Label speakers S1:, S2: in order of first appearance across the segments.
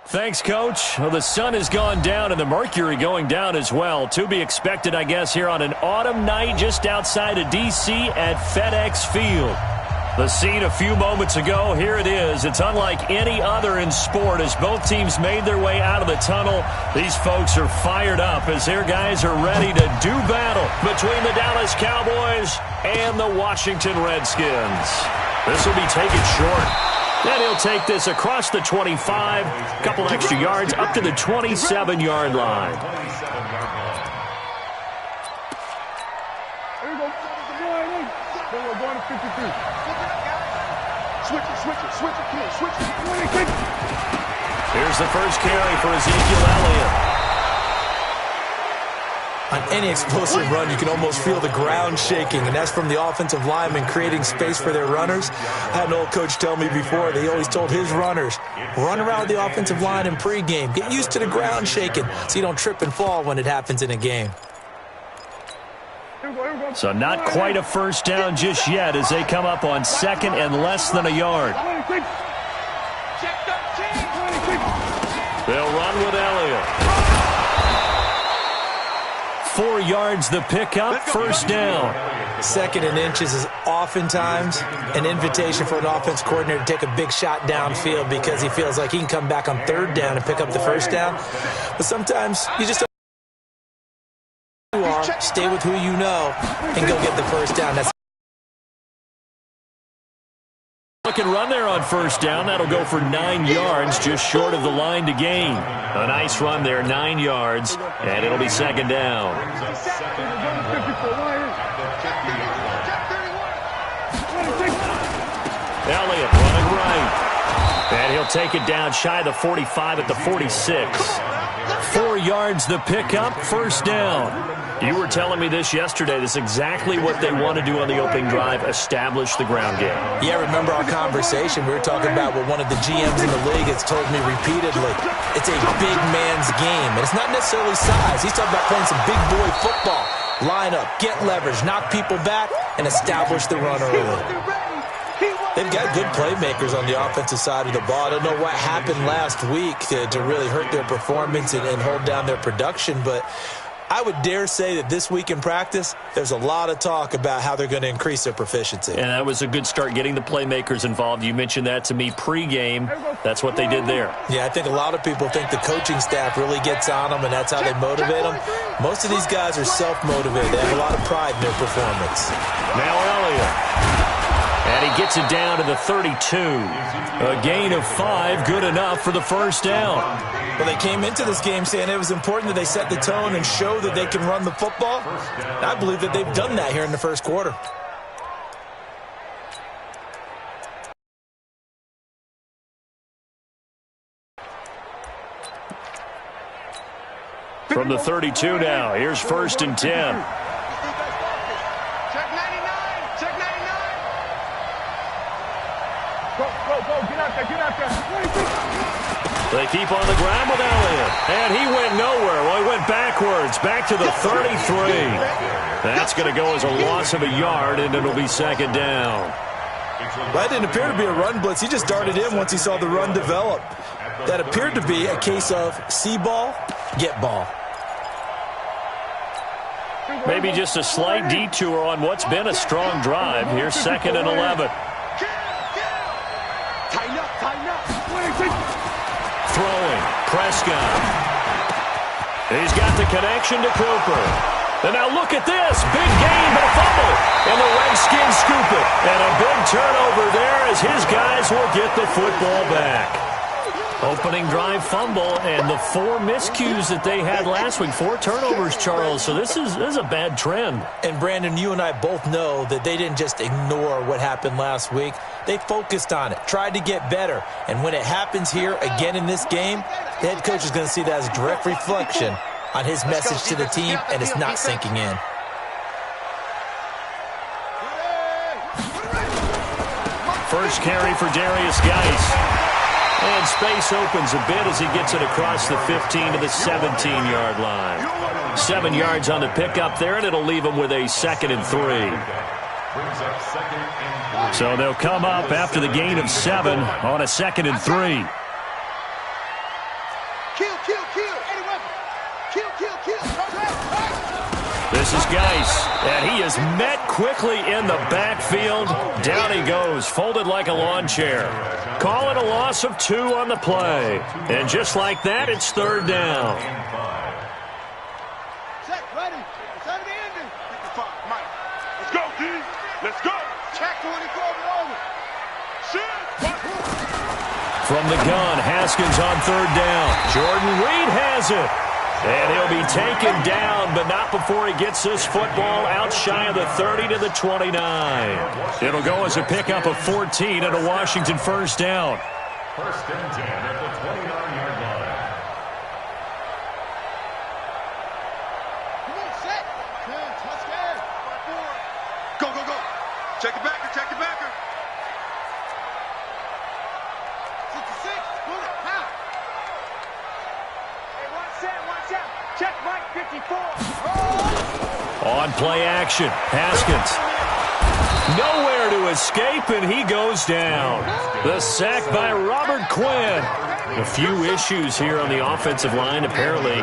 S1: Thanks, Coach. Well, the sun has gone down and the mercury going down as well. To be expected, I guess, here on an autumn night just outside of D.C. at FedEx Field. The scene a few moments ago, here it is. It's unlike any other in sport as both teams made their way out of the tunnel. These folks are fired up as their guys are ready to do battle between the Dallas Cowboys and the Washington Redskins. This will be taken short. And he'll take this across the 25, a couple extra yards up to the 27-yard line. Here's the first carry for Ezekiel Elliott.
S2: On any explosive run, you can almost feel the ground shaking, and that's from the offensive linemen creating space for their runners. I had an old coach tell me before, they always told his runners, run around the offensive line in pregame. Get used to the ground shaking so you don't trip and fall when it happens in a game.
S1: So not quite a first down just yet as they come up on second and less than a yard. They'll run with Elliott. 4 yards the pickup, first down.
S2: Second and inches is oftentimes an invitation for an offense coordinator to take a big shot downfield because he feels like he can come back on third down and pick up the first down. But sometimes you just don't stay with who you know and go get the first down. That's
S1: Look and run there on first down. That'll go for 9 yards, just short of the line to gain. A nice run there, 9 yards, and it'll be second down. Elliott running right. And he'll take it down shy of the 45 at the 46. 4 yards the pickup, first down. You were telling me this yesterday. This is exactly what they want to do on the opening drive, establish the ground game.
S2: Yeah, remember our conversation? We were talking about what one of the GMs in the league has told me repeatedly. It's a big man's game, and it's not necessarily size. He's talking about playing some big boy football. Line up, get leverage, knock people back, and establish the run early. They've got good playmakers on the offensive side of the ball. I don't know what happened last week to really hurt their performance and hold down their production, but I would dare say that this week in practice, there's a lot of talk about how they're going to increase their proficiency.
S1: And that was a good start, getting the playmakers involved. You mentioned that to me pregame. That's what they did there.
S2: Yeah, I think a lot of people think the coaching staff really gets on them, and that's how they motivate them. Most of these guys are self-motivated. They have a lot of pride in their performance.
S1: Now Elliott. And he gets it down to the 32. A gain of 5, good enough for the first down.
S2: Well, they came into this game saying it was important that they set the tone and show that they can run the football. And I believe that they've done that here in the first quarter.
S1: From the 32 now, here's first and 10. They keep on the ground with Elliott. And he went nowhere. Well, he went backwards, back to the 33. That's going to go as a loss of a yard, and it'll be second down.
S2: That didn't appear to be a run blitz. He just darted in once he saw the run develop. That appeared to be a case of see ball, get ball.
S1: Maybe just a slight detour on what's been a strong drive. Here's second and 11. Throwing, Prescott. He's got the connection to Cooper. And now look at this. Big gain, but a fumble. And the Redskins scoop it. And a big turnover there as his guys will get the football back. Opening drive fumble, and the 4 miscues that they had last week. 4 turnovers, Charles. So this is a bad trend.
S2: And, Brandon, you and I both know that they didn't just ignore what happened last week. They focused on it, tried to get better. And when it happens here again in this game, the head coach is going to see that as a direct reflection on his message to the team, and it's not sinking in.
S1: First carry for Darius Geis. And space opens a bit as he gets it across the 15 to the 17-yard line. 7 yards on the pickup there, and it'll leave him with a second and 3. So they'll come up after the gain of 7 on a second and 3. This is Geis, and he is met quickly in the backfield. Down he goes, folded like a lawn chair. Call it a loss of 2 on the play. And just like that, it's 3rd down.
S3: Check, ready. It's under the ending. 55, Mike. Let's go, D. Let's go. Check 24 over. Shit.
S1: From the gun, Haskins on 3rd down. Jordan Reed has it. And he'll be taken down, but not before he gets this football out shy of the 30 to the 29. It'll go as a pickup of 14 and a Washington 1st down.
S4: 1st and 10 at the 29-yard line.
S3: Come on, set. 10, touchdown. 4. Go, go, go. Check the backer, check the backer. 66, move it, now. Watch out. Check Mike 54.
S1: On play action, Haskins. Nowhere to escape, and he goes down. The sack by Robert Quinn. A few issues here on the offensive line. Apparently,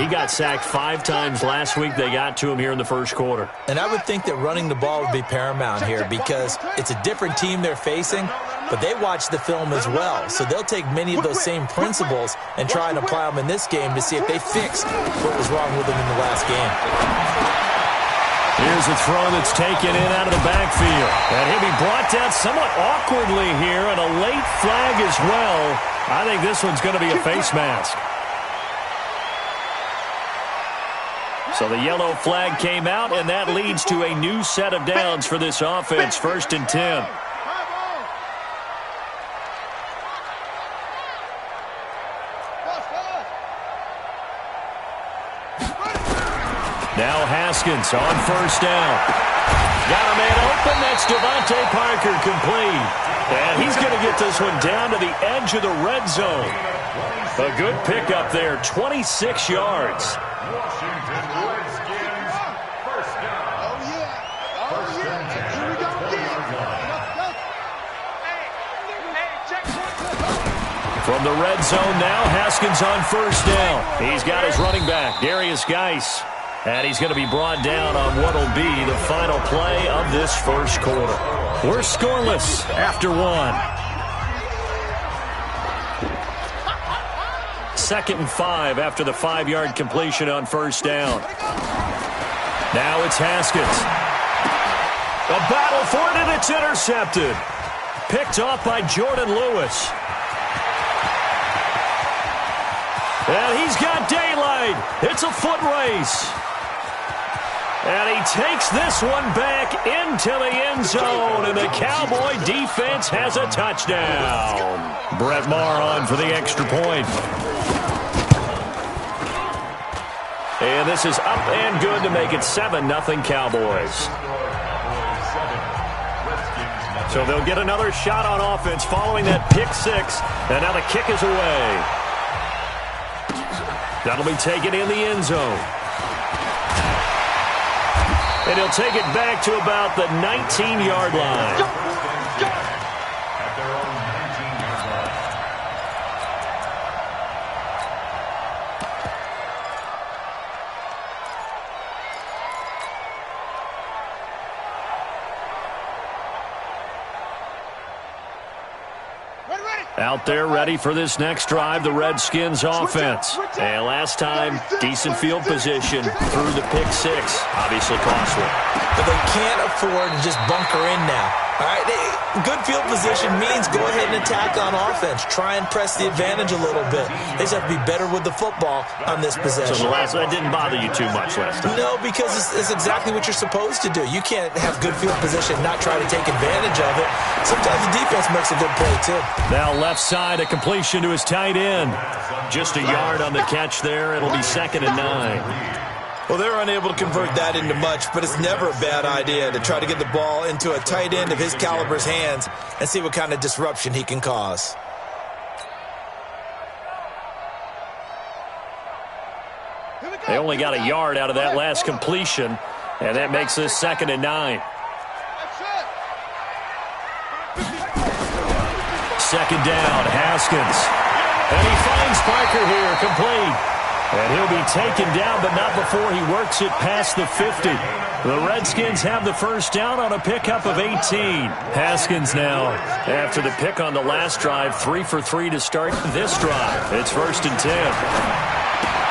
S1: he got sacked 5 times last week. They got to him here in the 1st quarter.
S2: And I would think that running the ball would be paramount here because it's a different team they're facing, but they watch the film as well. So they'll take many of those same principles and try and apply them in this game to see if they fix what was wrong with them in the last game.
S1: Here's a throw that's taken in out of the backfield. And he'll be brought down somewhat awkwardly here, and a late flag as well. I think this one's going to be a face mask. So the yellow flag came out, and that leads to a new set of downs for this offense, 1st and 10. Now Haskins on 1st down. Got a man open. That's Devontae Parker complete. And he's going to get this one down to the edge of the red zone. A good pickup there, 26 yards.
S4: Washington Redskins, 1st down.
S3: Oh, yeah. Oh, yeah. Here we go again. Hey, check.
S1: From the red zone now, Haskins on 1st down. He's got his running back, Darius Geis. And he's going to be brought down on what will be the final play of this 1st quarter. We're scoreless after 1. 2nd and 5 after the 5-yard completion on 1st down. Now it's Haskins. A battle for it, and it's intercepted. Picked off by Jordan Lewis. And he's got daylight. It's a foot race. And he takes this one back into the end zone, and the Cowboy defense has a touchdown. Brett Maher on for the extra point. And this is up and good to make it 7-0 Cowboys. So they'll get another shot on offense following that pick 6, and now the kick is away. That'll be taken in the end zone. And he'll take it back to about the 19-yard line. Out there ready for this next drive, the Redskins offense. And last time, decent field position through the pick 6. Obviously costly.
S2: But they can't afford to just bunker in now. All right, good field position means go ahead and attack on offense. Try and press the advantage a little bit. They just have to be better with the football on this possession.
S1: So that didn't bother you too much last time?
S2: No, because it's exactly what you're supposed to do. You can't have good field position and not try to take advantage of it. Sometimes the defense makes a good play, too.
S1: Now left side, a completion to his tight end. Just a yard on the catch there. It'll be 2nd and 9.
S2: Well, they're unable to convert that into much, but it's never a bad idea to try to get the ball into a tight end of his caliber's hands and see what kind of disruption he can cause.
S1: They only got a yard out of that last completion, and that makes this 2nd and 9. 2nd down, Haskins. And he finds Parker here, complete. And he'll be taken down, but not before he works it past the 50. The Redskins have the first down on a pickup of 18. Haskins now, after the pick on the last drive, 3 for 3 to start this drive. It's 1st and 10.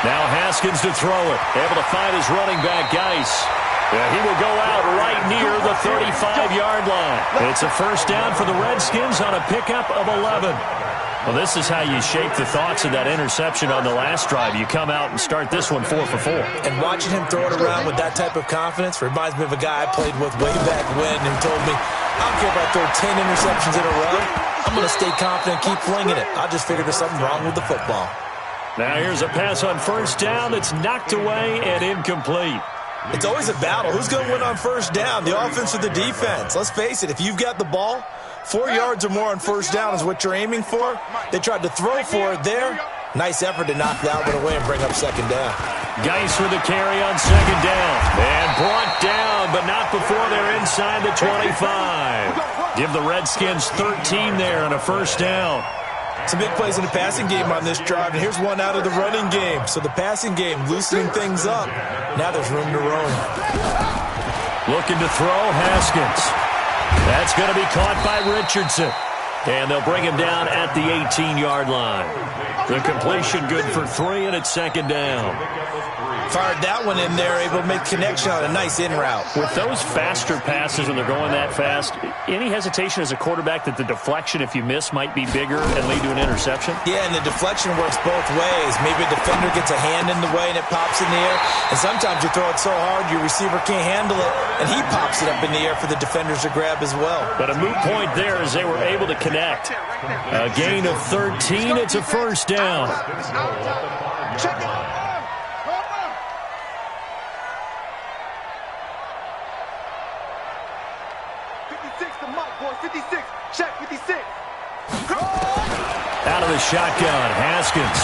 S1: Now Haskins to throw it. Able to find his running back, Geis. He will go out right near the 35-yard line. It's a first down for the Redskins on a pickup of 11. Well, this is how you shape the thoughts of that interception on the last drive. You come out and start this one 4 for 4.
S2: And watching him throw it around with that type of confidence reminds me of a guy I played with way back when who told me, I don't care if I throw 10 interceptions in a row. I'm going to stay confident and keep flinging it. I just figured there's something wrong with the football.
S1: Now here's a pass on first down that's knocked away and incomplete.
S2: It's always a battle. Who's going to win on first down, the offense or the defense? Let's face it, if you've got the ball, 4 yards or more on first down is what you're aiming for. They tried to throw for it there. Nice effort to knock that one away and bring up second down.
S1: Geis with a carry on second down. And brought down, but not before they're inside the 25. Give the Redskins 13 there on a first down.
S2: Some big plays in the passing game on this drive, and here's one out of the running game. So the passing game loosening things up. Now there's room to roam.
S1: Looking to throw, Haskins. That's going to be caught by Richardson. And they'll bring him down at the 18-yard line. The completion good for 3, and it's second down.
S2: Fired that one in there, able to make connection on a nice in route.
S1: With those faster passes when they're going that fast, any hesitation as a quarterback that the deflection, if you miss, might be bigger and lead to an interception?
S2: Yeah, and the deflection works both ways. Maybe a defender gets a hand in the way and it pops in the air. And sometimes you throw it so hard your receiver can't handle it, and he pops it up in the air for the defenders to grab as well. But
S1: a moot point there as they were able to connect. A gain of 13. It's a first down.
S3: Check it. 56, check 56.
S1: Out of the shotgun, Haskins.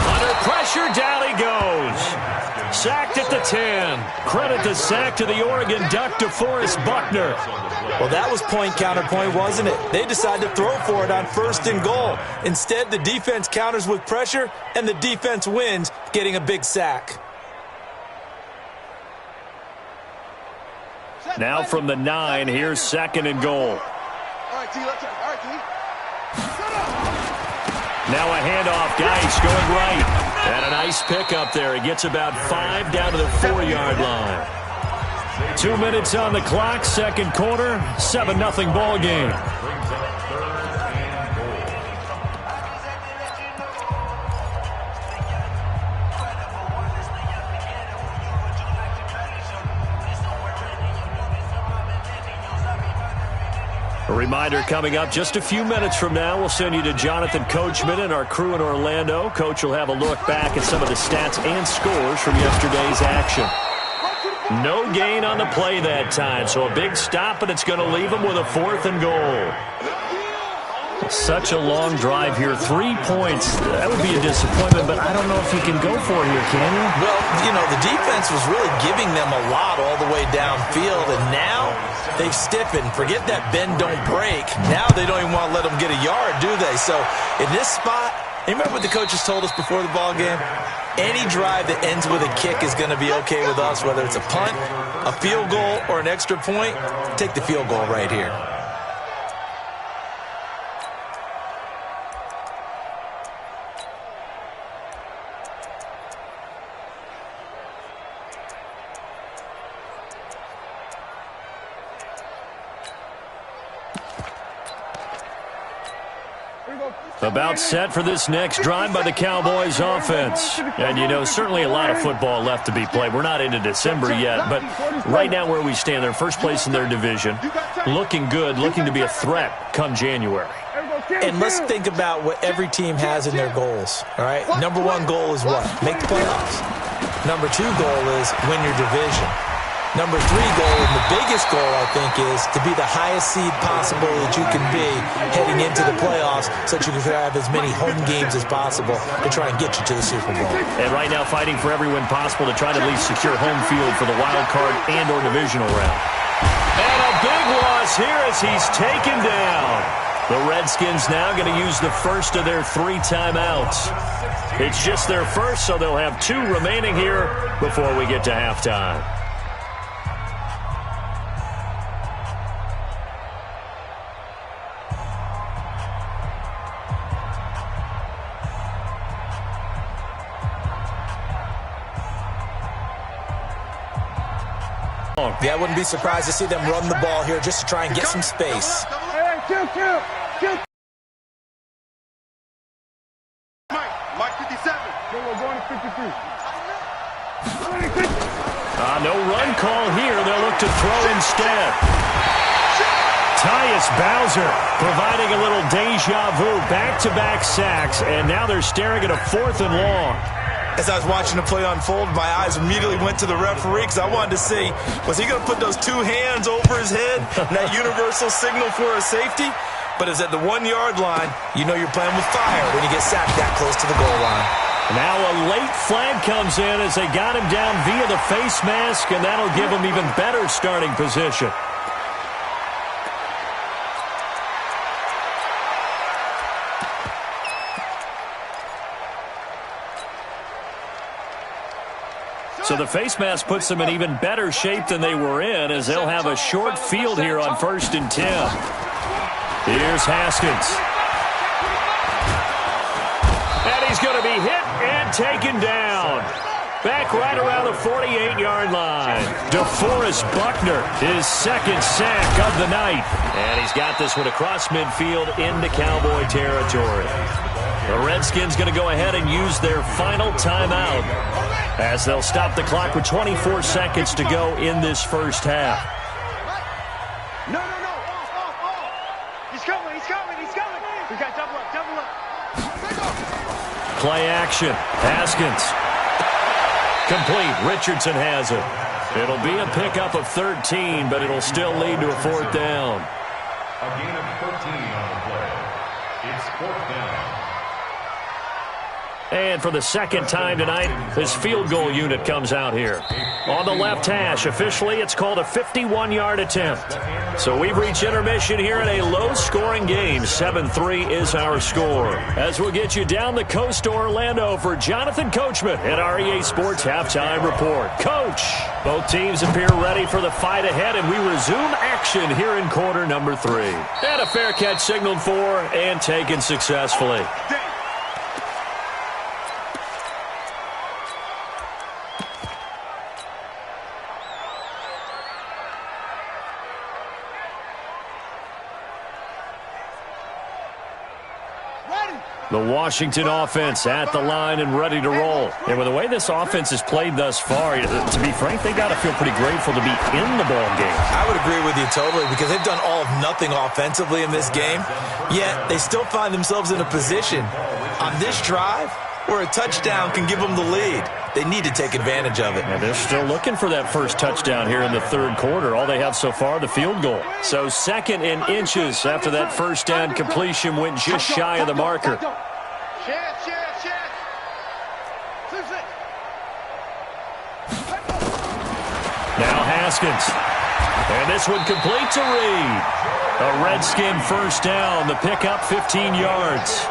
S1: Under pressure, down he goes. Sacked at the 10. Credit the sack to the Oregon Duck, DeForest Buckner.
S2: Well, that was point counterpoint, wasn't it? They decided to throw for it on 1st and goal. Instead, the defense counters with pressure, and the defense wins, getting a big sack.
S1: Now from the 9, here's 2nd and goal. Now a handoff, Geis going right. And a nice pickup there. He gets about 5 down to the 4-yard line. 2 minutes on the clock, second quarter, 7-0 ball game. A reminder coming up just a few minutes from now, we'll send you to Jonathan Coachman and our crew in Orlando. Coach will have a look back at some of the stats and scores from yesterday's action. No gain on the play that time, so a big stop, and it's going to leave them with a 4th and goal. Such a long drive here. 3 points. That would be a disappointment, but I don't know if you can go for it here, can you?
S2: Well, you know, the defense was really giving them a lot all the way downfield, and now they've stiffened. Forget that bend, don't break. Now they don't even want to let them get a yard, do they? So in this spot, remember what the coaches told us before the ball game? Any drive that ends with a kick is going to be okay with us, whether it's a punt, a field goal, or an extra point. Take the field goal right here.
S1: About set for this next drive by the Cowboys offense. And, you know, certainly a lot of football left to be played. We're not into December yet, but right now where we stand, they're first place in their division. Looking good, looking to be a threat come January.
S2: And let's think about what every team has in their goals, all right? Number 1 goal is what? Make the playoffs. Number 2 goal is win your division. Number 3 goal, and the biggest goal, I think, is to be the highest seed possible that you can be heading into the playoffs so that you can have as many home games as possible to try and get you to the Super Bowl.
S1: And right now fighting for every win possible to try to at least secure home field for the wild card and or divisional round. And a big loss here as he's taken down. The Redskins now going to use the first of their 3 timeouts. It's just their first, so they'll have 2 remaining here before we get to halftime.
S2: Yeah, I wouldn't be surprised to see them run the ball here just to try and get some space.
S3: Mike 57. We're going to 53.
S1: No run call here. They'll look to throw instead. Tyus Bowser providing a little deja vu. Back-to-back sacks, and now they're staring at a 4th and long.
S2: As I was watching the play unfold, my eyes immediately went to the referee because I wanted to see, was he going to put those 2 hands over his head, that universal signal for a safety? But it's at the 1-yard line. You know you're playing with fire when you get sacked that close to the goal line.
S1: Now a late flag comes in as they got him down via the face mask, and that'll give him even better starting position. So the face mask puts them in even better shape than they were in, as they'll have a short field here on 1st and 10. Here's Haskins. And he's going to be hit and taken down. Back right around the 48-yard line. DeForest Buckner, his 2nd sack of the night. And he's got this one across midfield into Cowboy territory. The Redskins going to go ahead and use their final timeout, as they'll stop the clock with 24 seconds to go in this first half.
S3: No. He's coming. We got double up.
S1: Play action. Haskins. Complete. Richardson has it. It'll be a pickup of 13, but it'll still lead to a 4th down.
S4: A gain of 13 on the play. It's 4th down.
S1: And for the 2nd time tonight, this field goal unit comes out here. On the left hash, officially, it's called a 51-yard attempt. So we've reached intermission here in a low-scoring game. 7-3 is our score. As we'll get you down the coast to Orlando for Jonathan Coachman at our EA Sports Halftime Report. Coach, both teams appear ready for the fight ahead, and we resume action here in quarter number 3. And a fair catch signaled for and taken successfully. The Washington offense at the line and ready to roll. And with the way this offense has played thus far, to be frank, they got to feel pretty grateful to be in the ball game.
S2: I would agree with you totally, because they've done all of nothing offensively in this game, yet they still find themselves in a position on this drive where a touchdown can give them the lead. They need to take advantage of it.
S1: And they're still looking for that first touchdown here in the 3rd quarter. All they have so far, the field goal. So 2nd and inches after that first down completion went just shy of the marker.
S3: Chance.
S1: Now Haskins. And this one complete to Reed. A Redskin first down. The pickup 15 yards.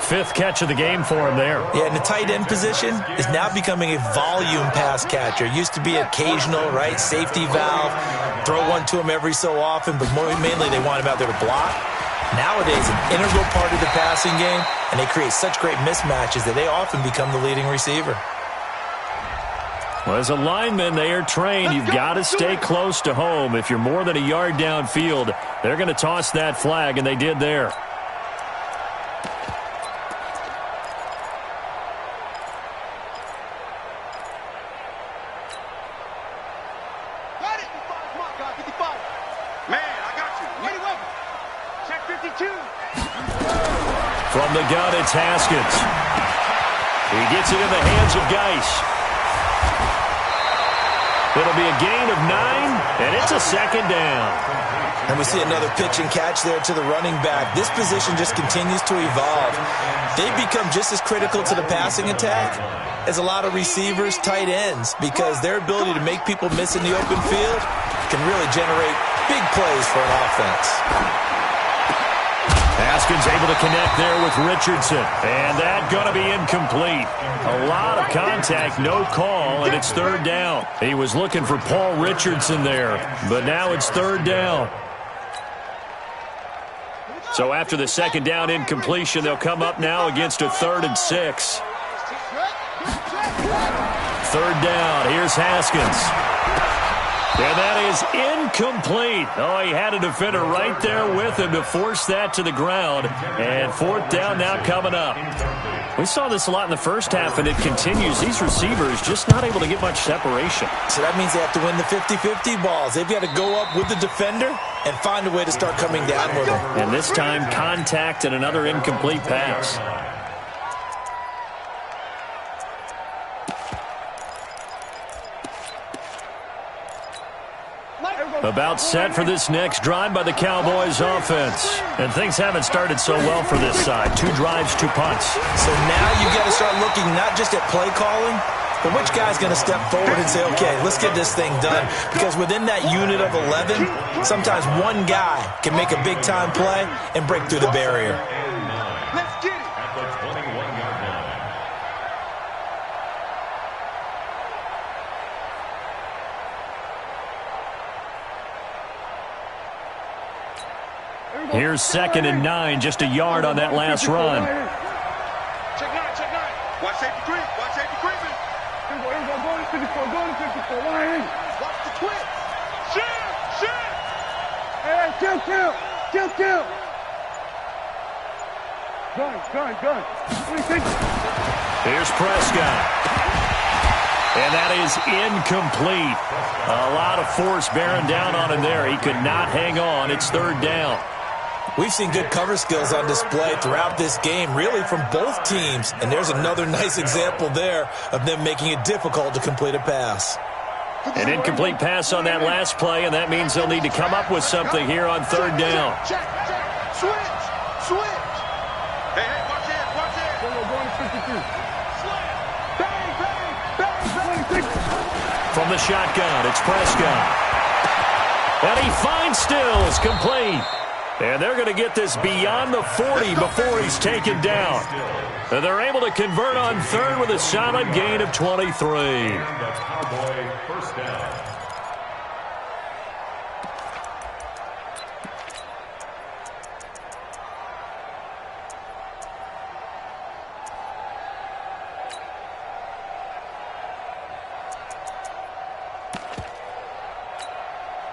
S1: 5th catch of the game for him there.
S2: Yeah, and the tight end position is now becoming a volume pass catcher. Used to be occasional, right? Safety valve. Throw one to him every so often, but mainly they want him out there to block. Nowadays, an integral part of the passing game, and they create such great mismatches that they often become the leading receiver.
S1: Well, as a lineman, they are trained. You've got to stay close to home. If you're more than a yard downfield, they're going to toss that flag, and they did there. From the gun, it's Haskins. He gets it in the hands of Geis. It'll be a gain of 9, and it's a 2nd down.
S2: And we see another pitch and catch there to the running back. This position just continues to evolve. They become just as critical to the passing attack as a lot of receivers, tight ends, because their ability to make people miss in the open field can really generate big plays for an offense.
S1: Haskins able to connect there with Richardson. And that going to be incomplete. A lot of contact, no call, and it's third down. He was looking for Paul Richardson there, but now it's third down. So after the second down incompletion, they'll come up now against a 3rd and 6. Third down, here's Haskins. And that is incomplete. Oh, he had a defender right there with him to force that to the ground. And fourth down now coming up. We saw this a lot in the first half, and it continues. These receivers just not able to get much separation.
S2: So that means they have to win the 50-50 balls. They've got to go up with the defender and find a way to start coming down with them.
S1: And this time, contact and another incomplete pass. About set for this next drive by the Cowboys offense. And things haven't started so well for this side. 2 drives, 2 punts.
S2: So now you've got to start looking not just at play calling, but which guy's going to step forward and say, okay, let's get this thing done. Because within that unit of 11, sometimes one guy can make a big-time play and break through the barrier.
S3: Let's get it.
S4: At the 21-yard line.
S1: Here's 2nd and 9, just a yard on that last run.
S3: Check 9, check 9. Watch safety creep, watch safety creeping. Watch the twist. Shit.
S5: Hey, kill. Gun.
S1: Here's Prescott. And that is incomplete. A lot of force bearing down on him there. He could not hang on. It's third down.
S2: We've seen good cover skills on display throughout this game, really from both teams. And there's another nice example there of them making it difficult to complete a pass.
S1: An incomplete pass on that last play, and that means they'll need to come up with something here on third down.
S3: Check. Switch. Hey, watch it.
S5: Bang.
S1: From the shotgun, it's Prescott. And he finds Stills, complete. And they're going to get this beyond the 40 before he's taken down. And they're able to convert on third with a solid gain of 23.
S4: That's Cowboy first down.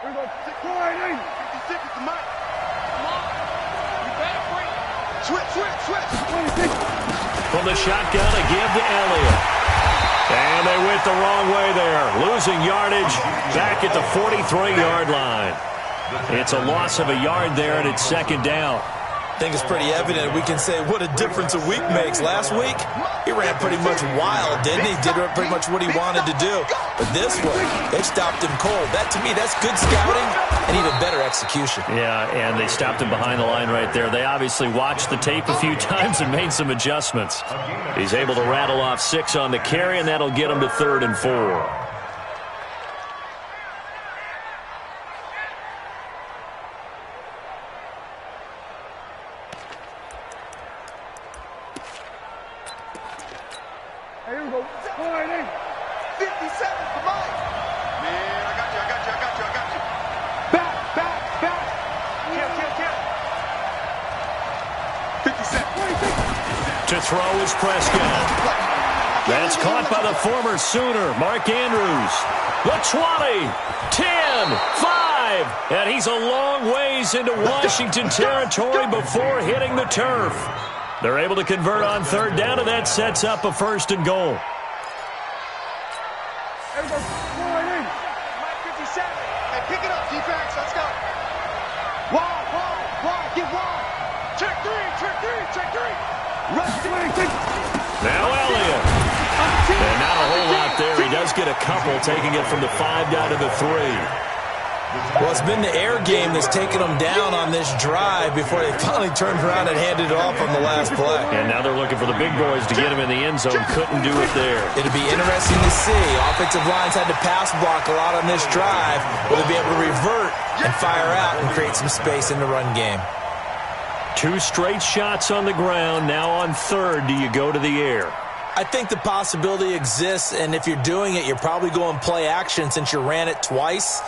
S5: Here we go. 56 is the mic.
S3: Switch.
S1: From the shotgun, a give to Elliott. And they went the wrong way there. Losing yardage back at the 43-yard line. It's a loss of a yard there, and it's second down.
S2: I think it's pretty evident. We can say what a difference a week makes. Last week, he ran pretty much wild, didn't he? Did pretty much what he wanted to do. But this one, they stopped him cold. That, to me, that's good scouting and even better execution.
S1: Yeah, and they stopped him behind the line right there. They obviously watched the tape a few times and made some adjustments. He's able to rattle off 6 on the carry, and that'll get him to 3rd and 4.
S5: Here we go.
S3: 57 for Mike. Man, I got you. Back. Kill. 57.
S1: To throw is Prescott. That's caught by the former Sooner, Mark Andrews. The 20, 10, 5. And he's a long ways into Washington territory before hitting the turf. They're able to convert on third down, and that sets up a 1st and goal.
S5: Here we go.
S3: Mike 57. Hey, pick it up, defense. Let's go. Wide. Get wide. Check three. Rush.
S1: Now Elliott. And not a whole lot there. He does get a couple, taking it from the 5 down to the 3.
S2: Well, it's been the air game that's taken them down on this drive before they finally turned around and handed it off on the last play.
S1: And now they're looking for the big boys to get him in the end zone. Couldn't do it there.
S2: It'll be interesting to see. Offensive lines had to pass block a lot on this drive. Will they be able to revert and fire out and create some space in the run game?
S1: 2 straight shots on the ground. Now on third, do you go to the air?
S2: I think the possibility exists, and if you're doing it, you're probably going play action since you ran it twice.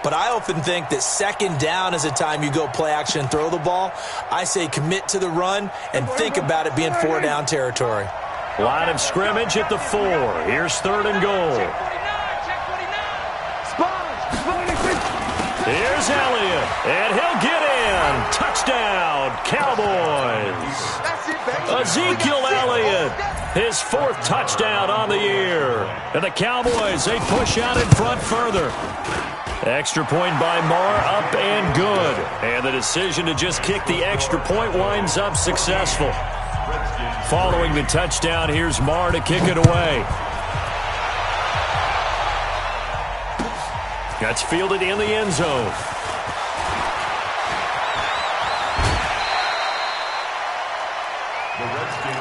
S2: But I often think that second down is a time you go play action and throw the ball. I say commit to the run and think about it being 4 down territory.
S1: Line of scrimmage at the 4. Here's third and goal. Here's Elliott, and he'll get in. Touchdown, Cowboys. Ezekiel Elliott, his 4th touchdown on the year. And the Cowboys, they push out in front further. Extra point by Marr, up and good. And the decision to just kick the extra point winds up successful. Following the touchdown, here's Marr to kick it away. That's fielded in the end zone.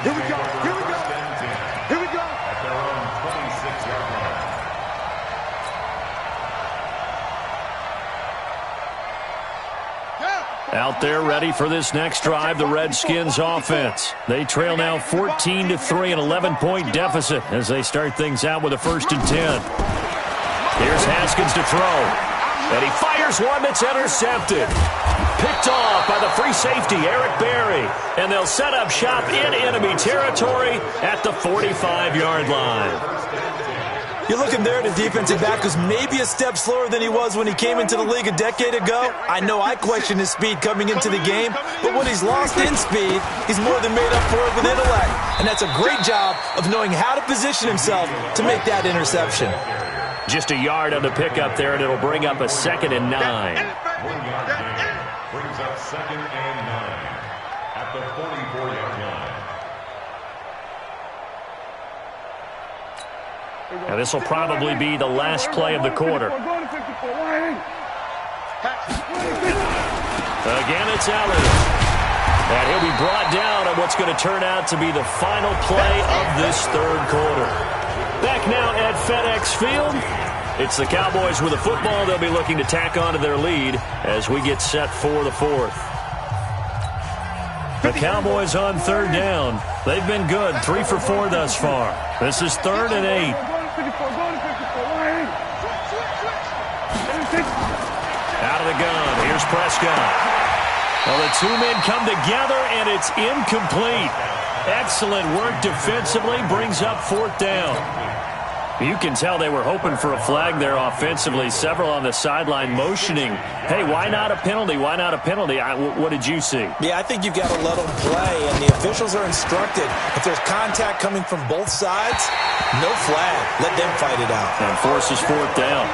S5: Here we go. Here we go. Here we go.
S4: At their own 26-yard line.
S1: Out there ready for this next drive, the Redskins offense. They trail now 14-3, an 11-point deficit as they start things out with a 1st and 10. Here's Haskins to throw. And he fires one that's intercepted. Picked off by the free safety, Eric Berry. And they'll set up shop in enemy territory at the 45-yard line.
S2: You're looking there at the defensive back who's maybe a step slower than he was when he came into the league a decade ago. I know I questioned his speed coming into the game, but when he's lost in speed, he's more than made up for it with intellect. And that's a great job of knowing how to position himself to make that interception.
S1: Just a yard on the pickup there, and it'll bring up a 2nd and 9.
S4: 1 yard gain brings up 2nd and 9 at the 44-yard line.
S1: Now this will probably be the last play of the quarter.
S5: Again,
S1: Again, it's Elliott. And he'll be brought down on what's going to turn out to be the final play of this 3rd quarter. Back now at FedEx Field. It's the Cowboys with the football. They'll be looking to tack on to their lead as we get set for the 4th. The Cowboys on 3rd down. They've been good, 3 for 4 thus far. This is 3rd and 8. Out of the gun. Here's Prescott. Well, the 2 men come together, and it's incomplete. Excellent work defensively. Brings up 4th down. You can tell they were hoping for a flag there offensively. Several on the sideline motioning, hey, why not a penalty? Why not a penalty? What did you see?
S2: Yeah, I think you've got to let them play, and the officials are instructed. If there's contact coming from both sides, no flag. Let them fight it out.
S1: And forces 4th down.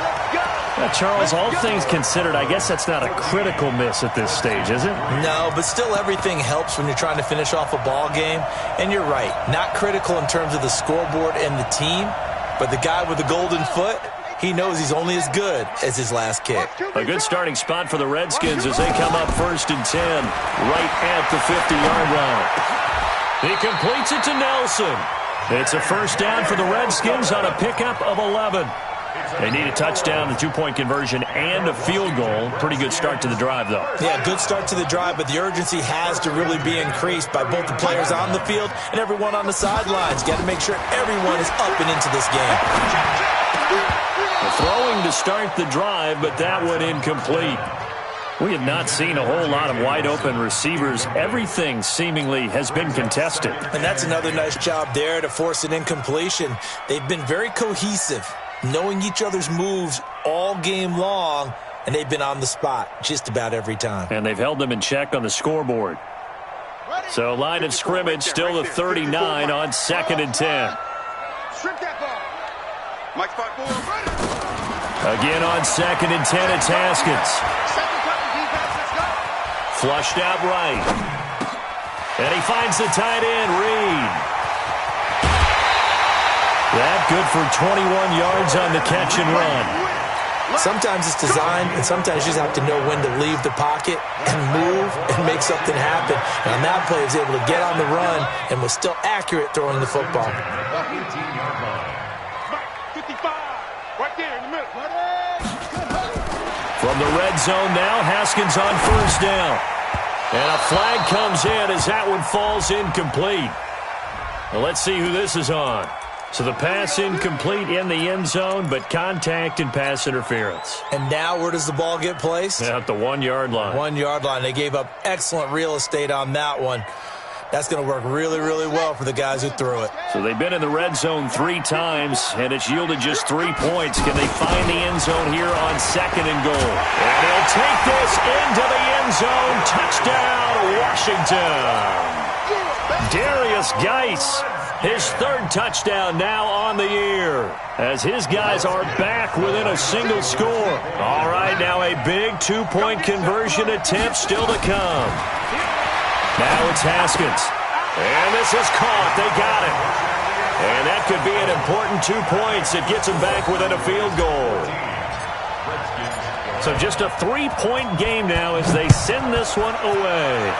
S1: Charles, all things considered, I guess that's not a critical miss at this stage, is it?
S2: No, but still everything helps when you're trying to finish off a ball game. And you're right, not critical in terms of the scoreboard and the team, but the guy with the golden foot, he knows he's only as good as his last kick.
S1: A good starting spot for the Redskins as they come up 1st and 10, right at the 50-yard line. He completes it to Nelson. It's a 1st down for the Redskins on a pickup of 11. They need a touchdown, a 2-point conversion, and a field goal. Pretty good start to the drive, though.
S2: Yeah, good start to the drive, but the urgency has to really be increased by both the players on the field and everyone on the sidelines. Got to make sure everyone is up and into this game.
S1: Throwing to start the drive, but that one incomplete. We have not seen a whole lot of wide-open receivers. Everything seemingly has been contested.
S2: And that's another nice job there to force an incompletion. They've been very cohesive, knowing each other's moves all game long, and they've been on the spot just about every time.
S1: And they've held them in check on the scoreboard. So line of scrimmage still the 39 on 2nd and 10. Again on 2nd and 10, it's Haskins. Flushed out right. And he finds the tight end, Reed. That good for 21 yards on the catch and run.
S2: Sometimes it's designed, and sometimes you just have to know when to leave the pocket and move and make something happen. And on that play, he was able to get on the run and was still accurate throwing the football.
S4: 18-yard line.
S5: 55, right there in the middle.
S1: From the red zone now, Haskins on 1st down. And a flag comes in as that one falls incomplete. Well, let's see who this is on. So the pass incomplete in the end zone, but contact and pass interference.
S2: And now where does the ball get placed?
S1: At the 1-yard line.
S2: 1-yard line. They gave up excellent real estate on that one. That's going to work really, really well for the guys who threw it.
S1: So they've been in the red zone 3 times, and it's yielded just 3 points. Can they find the end zone here on 2nd and goal? And he'll take this into the end zone. Touchdown, Washington. Darius Geis, his 3rd touchdown now on the year, as his guys are back within a single score. All right, now a big 2-point conversion attempt still to come. Now it's Haskins. And this is caught. They got it. And that could be an important 2 points that gets them back within a field goal. So just a 3-point game now as they send this one away.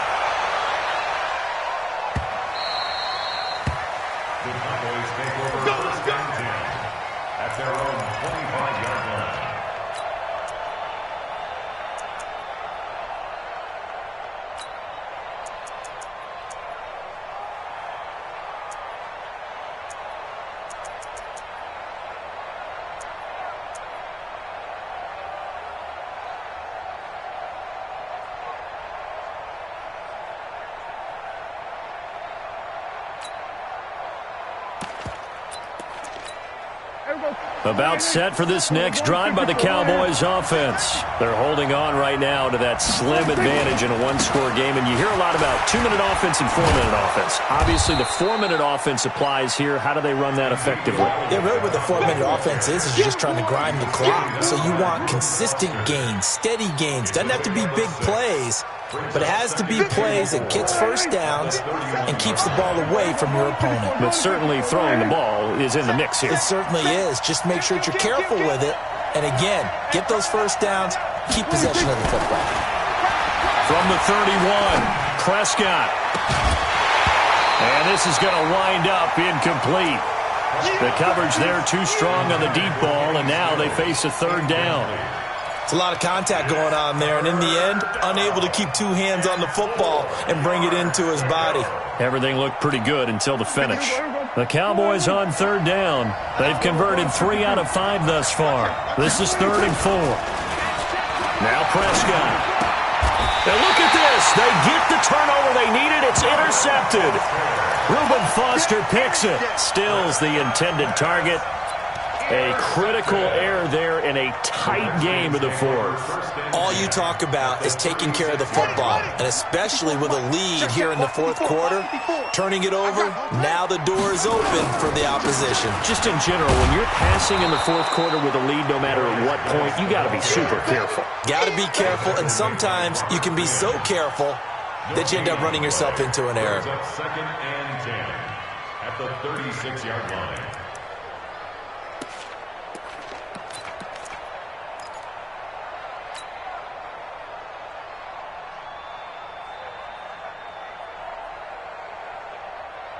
S4: The Cowboys take over first and 10 at their own 25-yard line.
S1: About set for this next drive by the Cowboys offense. They're holding on right now to that slim advantage in a 1-score game, and you hear a lot about 2-minute offense and 4-minute offense. Obviously, the 4-minute offense applies here. How do they run that effectively?
S2: Yeah, really what the 4-minute offense is you're just trying to grind the clock. So you want consistent gains, steady gains. Doesn't have to be big plays, but it has to be plays that gets first downs and keeps the ball away from your opponent.
S1: But certainly throwing the ball is in the mix here.
S2: It certainly is. Just make sure that you're careful with it. And again, get those first downs, keep possession of the football.
S1: From the 31, Prescott. And this is going to wind up incomplete. The coverage there too strong on the deep ball, and now they face a 3rd down.
S2: It's a lot of contact going on there, and in the end, unable to keep 2 hands on the football and bring it into his body.
S1: Everything looked pretty good until the finish. The Cowboys on 3rd down. They've converted 3 out of 5 thus far. This is 3rd and 4. Now Prescott. And look at this. They get the turnover they needed. It's intercepted. Reuben Foster picks it. Stills the intended target. A critical error there in a tight game of the 4th.
S2: All you talk about is taking care of the football, and especially with a lead here in the 4th quarter, turning it over, now the door is open for the opposition.
S1: Just in general, when you're passing in the 4th quarter with a lead, no matter at what point, you got to be super careful.
S2: Got to be careful, and sometimes you can be so careful that you end up running yourself into an error.
S4: 2nd and 10 at the 36-yard line.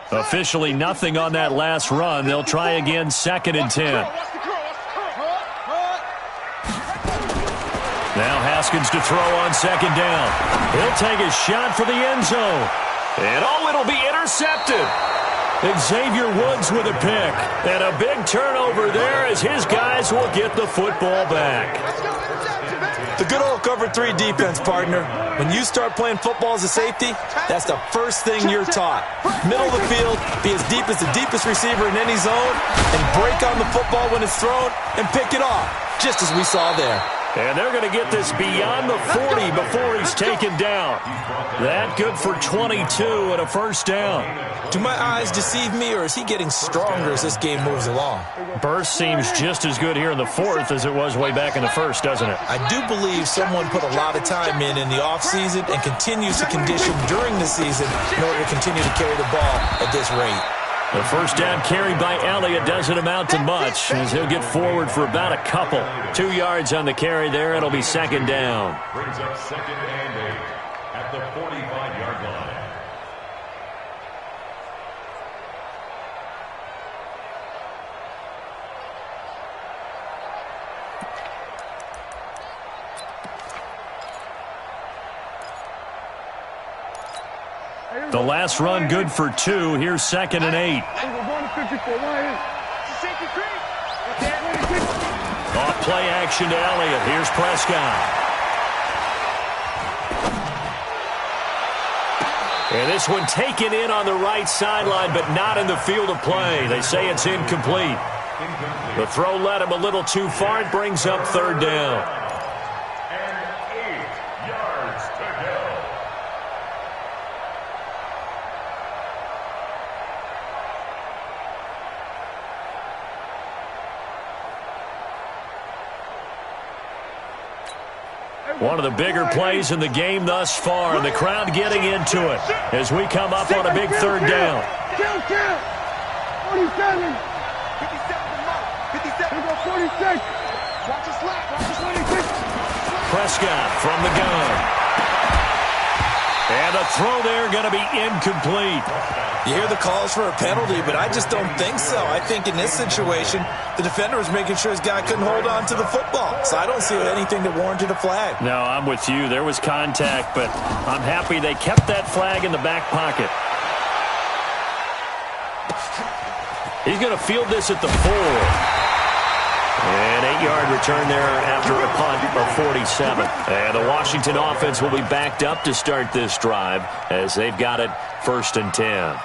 S1: Officially nothing on that last run. They'll try again 2nd and 10. Now Haskins to throw on 2nd down. He'll take a shot for the end zone. And it'll be intercepted. Xavier Woods with a pick. And a big turnover there as his guys will get the football back.
S2: The good old cover 3 defense, partner. When you start playing football as a safety, that's the first thing you're taught. Middle of the field, be as deep as the deepest receiver in any zone, and break on the football when it's thrown and pick it off, just as we saw there.
S1: And they're going to get this beyond the 40 before he's taken down. That good for 22 and a 1st down.
S2: Do my eyes deceive me, or is he getting stronger as this game moves along?
S1: Burst seems just as good here in the 4th as it was way back in the 1st, doesn't it?
S2: I do believe someone put a lot of time in the offseason and continues to condition during the season in order to continue to carry the ball at this rate.
S1: The 1st down carried by Elliott doesn't amount to much as he'll get forward for about a couple. 2 yards on the carry there. It'll be 2nd down.
S4: Brings up 2nd and 8 at the 45-yard line.
S1: The last run good for 2. Here's 2nd and 8. Off play action to Elliott. Here's Prescott. And this one taken in on the right sideline, but not in the field of play. They say it's incomplete. The throw led him a little too far. It brings up 3rd down.
S4: And 8 yards to go.
S1: One of the bigger plays in the game thus far, and the crowd getting into it as we come up on a big 3rd down.
S5: 47. 46. Watch the slap. Watch the 26.
S1: Prescott from the gun. And the throw there going to be incomplete.
S2: You hear the calls for a penalty, but I just don't think so. I think in this situation, the defender was making sure his guy couldn't hold on to the football. So I don't see anything that warranted a flag.
S1: No, I'm with you. There was contact, but I'm happy they kept that flag in the back pocket. He's going to field this at the 4. An 8-yard return there after a punt of 47. And the Washington offense will be backed up to start this drive as they've got it 1st and 10.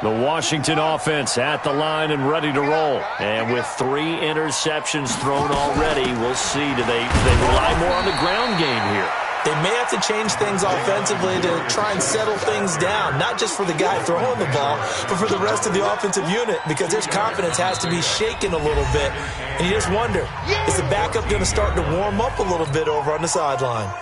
S1: The Washington offense at the line and ready to roll. And with 3 interceptions thrown already, we'll see. Do they rely more on the ground game here?
S2: They may have to change things offensively to try and settle things down, not just for the guy throwing the ball, but for the rest of the offensive unit, because their confidence has to be shaken a little bit. And you just wonder, is the backup going to start to warm up a little bit over on the sideline?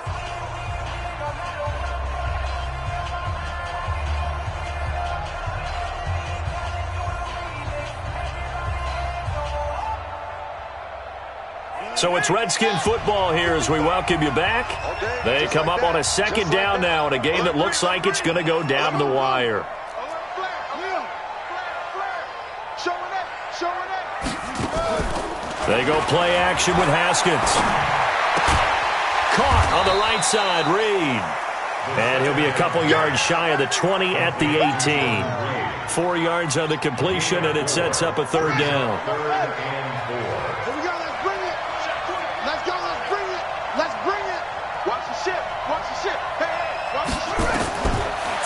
S1: So it's Redskin football here as we welcome you back. They come up on a 2nd down now in a game that looks like it's going to go down the wire. They go play action with Haskins. Caught on the right side, Reed. And he'll be a couple yards shy of the 20 at the 18. 4 yards on the completion, and it sets up a 3rd down.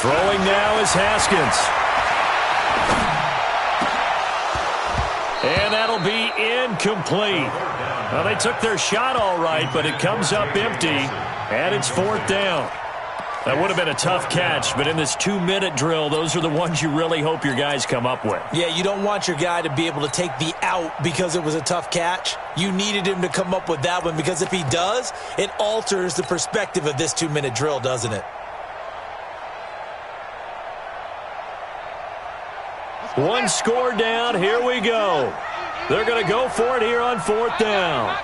S1: Throwing now is Haskins. And that'll be incomplete. Well, they took their shot all right, but it comes up empty, and it's 4th down. That would have been a tough catch, but in this 2-minute drill, those are the ones you really hope your guys come up with.
S2: Yeah, you don't want your guy to be able to take the out because it was a tough catch. You needed him to come up with that one, because if he does, it alters the perspective of this 2-minute drill, doesn't it?
S1: One score down. Here we go. They're going to go for it here on 4th down.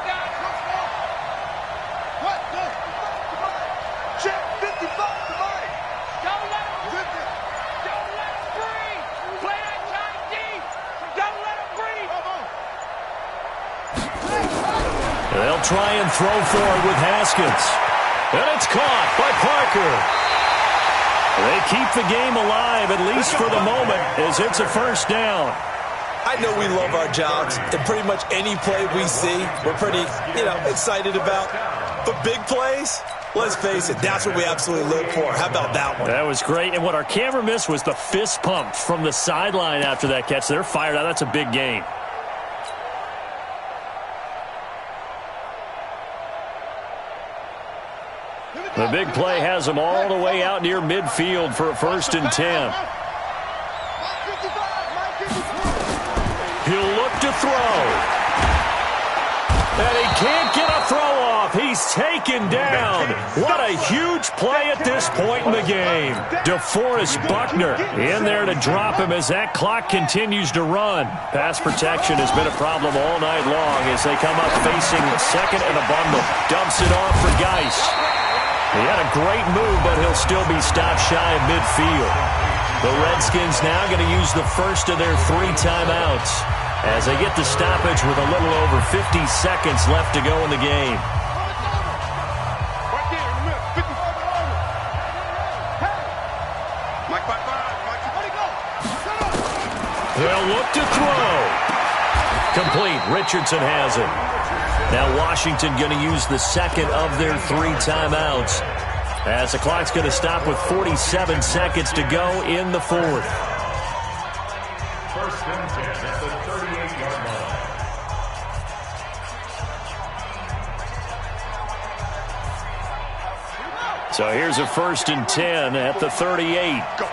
S1: They'll try and throw for it with Haskins. And it's caught by Parker. They keep the game alive, at least for the moment, as it's a 1st down.
S2: I know we love our jobs, and pretty much any play we see, we're pretty, excited about. But big plays, let's face it, that's what we absolutely live for. How about that one?
S1: That was great, and what our camera missed was the fist pump from the sideline after that catch. They're fired out. That's a big gain. The big play has them all the way out near midfield for a 1st and 10. He'll look to throw. And he can't get a throw off. He's taken down. What a huge play at this point in the game. DeForest Buckner in there to drop him as that clock continues to run. Pass protection has been a problem all night long as they come up facing 2nd and a bundle. Dumps it off for Geis. He had a great move, but he'll still be stopped shy of midfield. The Redskins now going to use the first of their 3 timeouts. as they get the stoppage with a little over 50 seconds left to go in the game.
S3: Right there in the middle. 50. Mike, bye.
S1: They'll look to throw. Complete. Richardson has it. Now Washington going to use the second of their 3 timeouts, as the clock's going to stop with 47 seconds to go in the 4th.
S4: First and 10 at the 38-yard line.
S1: So here's a 1st and 10 at the 38.
S3: Go.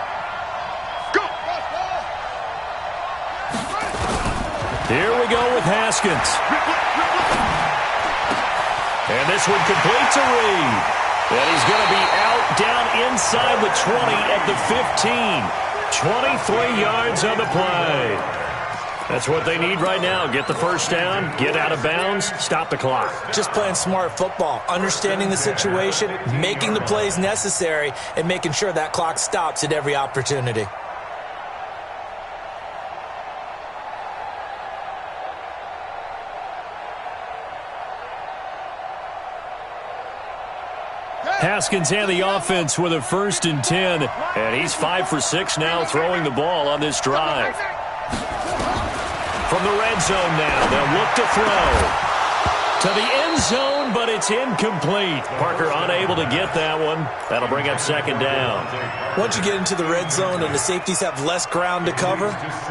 S1: Here we go with Haskins. And this one complete to Reed. And he's going to be out down inside the 20 at the 15. 23 yards on the play. That's what they need right now. Get the first down, get out of bounds, stop the clock.
S2: Just playing smart football, understanding the situation, making the plays necessary, and making sure that clock stops at every opportunity.
S1: Haskins and the offense with a 1st and 10. And he's 5 for 6 now throwing the ball on this drive. From the red zone now, they'll look to throw. To the end zone, but it's incomplete. Parker unable to get that one. That'll bring up 2nd down.
S2: Once you get into the red zone and the safeties have less ground to cover,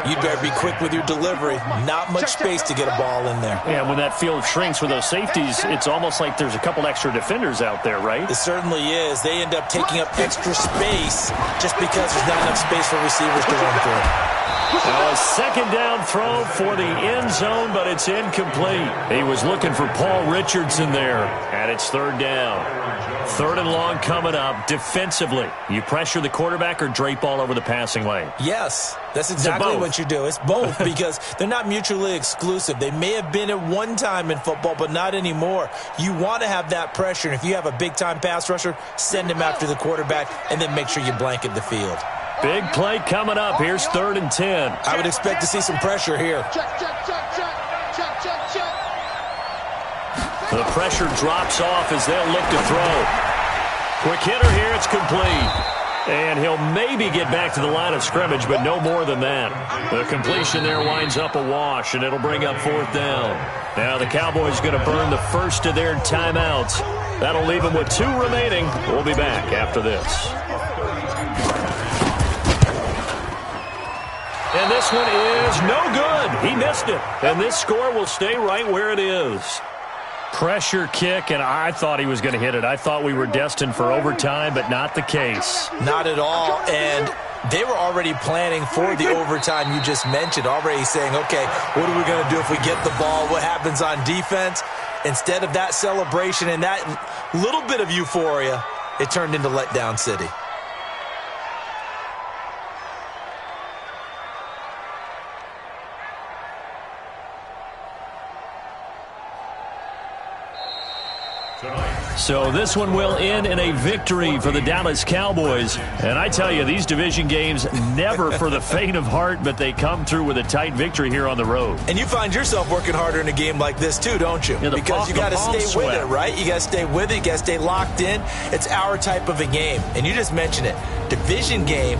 S2: you'd better be quick with your delivery. Not much space to get a ball in there.
S1: Yeah, when that field shrinks with those safeties, it's almost like there's a couple extra defenders out there, right?
S2: It certainly is. They end up taking up extra space just because there's not enough space for receivers to run through.
S1: Now a 2nd down throw for the end zone, but it's incomplete. He was looking for Paul Richardson there, and it's 3rd down. 3rd and long coming up. Defensively, you pressure the quarterback or drape all over the passing lane?
S2: Yes, that's exactly what you do. It's both because they're not mutually exclusive. They may have been at one time in football, but not anymore. You want to have that pressure, and if you have a big-time pass rusher, send him after the quarterback, and then make sure you blanket the field.
S1: Big play coming up. Here's 3rd and 10.
S2: I would expect to see some pressure here.
S1: The pressure drops off as they'll look to throw. Quick hitter here. It's complete. And he'll maybe get back to the line of scrimmage, but no more than that. The completion there winds up a wash, and it'll bring up 4th down. Now the Cowboys going to burn the first of their timeouts. That'll leave them with 2 remaining. We'll be back after this. And this one is no good. He missed it. And this score will stay right where it is. Pressure kick, and I thought he was going to hit it. I thought we were destined for overtime, but not the case.
S2: Not at all. And they were already planning for the overtime you just mentioned, already saying, okay, what are we going to do if we get the ball? What happens on defense? Instead of that celebration and that little bit of euphoria, it turned into letdown city.
S1: So this one will end in a victory for the Dallas Cowboys. And I tell you, these division games, never for the faint of heart, but they come through with a tight victory here on the road.
S2: And you find yourself working harder in a game like this too, don't you?
S1: Yeah,
S2: because you got to stay with it, right? You got to stay with it. You got to stay locked in. It's our type of a game. And you just mentioned it. Division game,